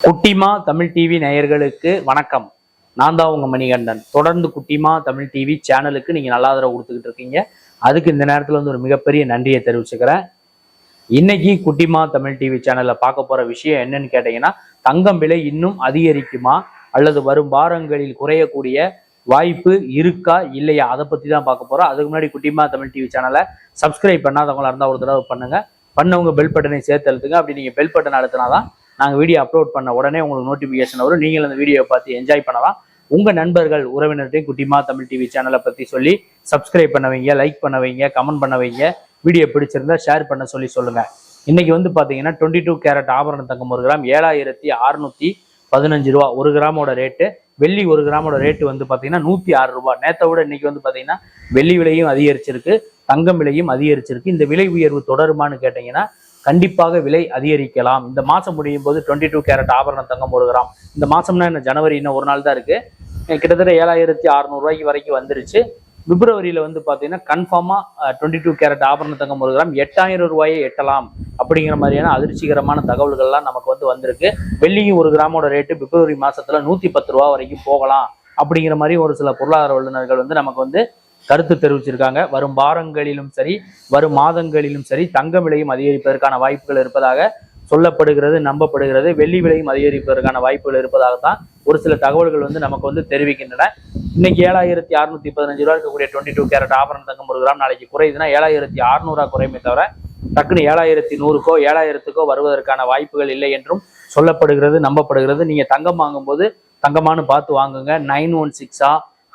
குட்டிமா தமிழ் டிவி நேயர்களுக்கு வணக்கம். நான் தான் உங்க மணிகண்டன். தொடர்ந்து குட்டிமா தமிழ் டிவி சேனலுக்கு நீங்க நல்ல ஆதரவு கொடுத்துக்கிட்டு இருக்கீங்க. அதுக்கு இந்த நேரத்துல வந்து ஒரு மிகப்பெரிய நன்றியை தெரிவிச்சுக்கிறேன். இன்னைக்கு குட்டிமா தமிழ் டிவி சேனல்ல பார்க்க போற விஷயம் என்னன்னு கேட்டீங்கன்னா, தங்கம் விலை இன்னும் அதிகரிக்குமா அல்லது வரும் வாரங்களில் குறையக்கூடிய வாய்ப்பு இருக்கா இல்லையா, அதை பத்தி தான் பார்க்க போறோம். அதுக்கு முன்னாடி குட்டிமா தமிழ் டிவி சேனலை சப்ஸ்கிரைப் பண்ணாதவங்களா இருந்தால் ஒரு தடவை பண்ணுங்க. பண்ணவங்க பெல் பட்டனை சேர்த்து அழுத்துங்க. அப்படி நீங்க பெல் பட்டன் அழுத்தினாதான் நாங்கள் வீடியோ அப்லோட் பண்ண உடனே உங்களுக்கு நோட்டிஃபிகேஷன் வரும். நீங்கள் அந்த வீடியோவை பார்த்து என்ஜாய் பண்ணலாம். உங்கள் நண்பர்கள் உறவினர்கிட்டையும் குட்டிமா தமிழ் டிவி சேனலை பற்றி சொல்லி சப்ஸ்கிரைப் பண்ண வைங்க, லைக் பண்ண வைங்க, கமெண்ட் பண்ண வைங்க. வீடியோ பிடிச்சிருந்தா ஷேர் பண்ண சொல்லுங்க. இன்னைக்கு வந்து பார்த்தீங்கன்னா 22 கேரட் ஆபரண தங்கம் 1 கிராம் 7615 ரூபா. 1 கிராமோட ரேட்டு. வெள்ளி 1 கிராமோட ரேட்டு வந்து பார்த்தீங்கன்னா 106 ரூபா. நேற்றை விட இன்னைக்கு வந்து பார்த்தீங்கன்னா வெள்ளி விலையும் அதிகரிச்சிருக்கு, தங்கம் விலையும் அதிகரிச்சிருக்கு. இந்த விலை உயர்வு தொடருமான்னு கேட்டீங்கன்னா கண்டிப்பாக விலை அதிகரிக்கலாம். இந்த மாசம் முடியும் போது 22 கேரட் ஆபரண தங்கம் 1 கிராம், இந்த மாசம்னா என்ன, ஜனவரி இன்னும் ஒரு நாள் தான் இருக்கு, கிட்டத்தட்ட 7600 ரூபாய்க்கு வரைக்கும் வந்துருச்சு. பிப்ரவரியில வந்து பாத்தீங்கன்னா கன்ஃபார்மா 22 கேரட் ஆபரண தங்கம் 1 கிராம் 8000 ரூபாயை எட்டலாம் அப்படிங்கிற மாதிரியான அதிர்ச்சிகரமான தகவல்கள்லாம் நமக்கு வந்திருக்கு. வெள்ளியும் 1 கிராமோட ரேட்டு பிப்ரவரி மாசத்துல 110 ரூபா வரைக்கும் போகலாம் அப்படிங்கிற மாதிரி ஒரு சில பொருளாதார வல்லுநர்கள் நமக்கு கருத்து தெரிவிச்சிருக்காங்க. வரும் வாரங்களிலும் சரி, வரும் மாதங்களிலும் சரி, தங்க விலையும் அதிகரிப்பதற்கான வாய்ப்புகள் இருப்பதாக சொல்லப்படுகிறது, நம்பப்படுகிறது. வெள்ளி விலையும் அதிகரிப்பதற்கான வாய்ப்புகள் இருப்பதாகத்தான் ஒரு சில தகவல்கள் நமக்கு தெரிவிக்கின்றன. இன்னைக்கு 7615 ரூபா இருக்கக்கூடிய 22 கேரட் ஆபரண தங்கம் 1 கிராம் நாளைக்கு குறையுதுன்னா 7600 குறையுமே தவிர டக்குன்னு 7100க்கோ 7000க்கோ வருவதற்கான வாய்ப்புகள் இல்லை என்றும் சொல்லப்படுகிறது, நம்பப்படுகிறது. நீங்க தங்கம் வாங்கும்போது தங்கமானு பார்த்து வாங்குங்க. 916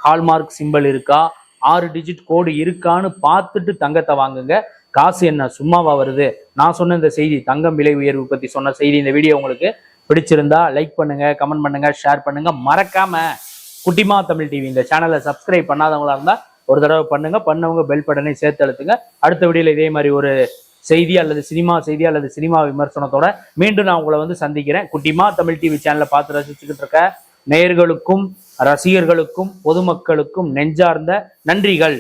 ஹால்மார்க் சிம்பிள் இருக்கா, 6 டிஜிட் கோடு இருக்கான்னு பார்த்துட்டு தங்கத்தை வாங்குங்க. காசு என்ன சும்மாவா வருது? நான் சொன்ன இந்த செய்தி, தங்கம் விலை உயர்வு பத்தி சொன்ன செய்தி, இந்த வீடியோ உங்களுக்கு பிடிச்சிருந்தா லைக் பண்ணுங்க, கமெண்ட் பண்ணுங்க, ஷேர் பண்ணுங்க. மறக்காம குட்டிமா தமிழ் டிவி இந்த சேனலை சப்ஸ்கிரைப் பண்ணாதவங்களா இருந்தா ஒரு தடவை பண்ணுங்க. பண்ணவங்க பெல் பட்டனை சேர்த்து அழுத்துங்க. அடுத்த வீடியோல இதே மாதிரி ஒரு செய்தி அல்லது சினிமா விமர்சனத்தோட மீண்டும் நான் உங்களை சந்திக்கிறேன். குட்டிமா தமிழ் டிவி சேனலை பார்த்து ரசிச்சுக்கிட்டு இருக்க நேயர்களுக்கும் ரசிகர்களுக்கும் பொதுமக்களுக்கும் நெஞ்சார்ந்த நன்றிகள்.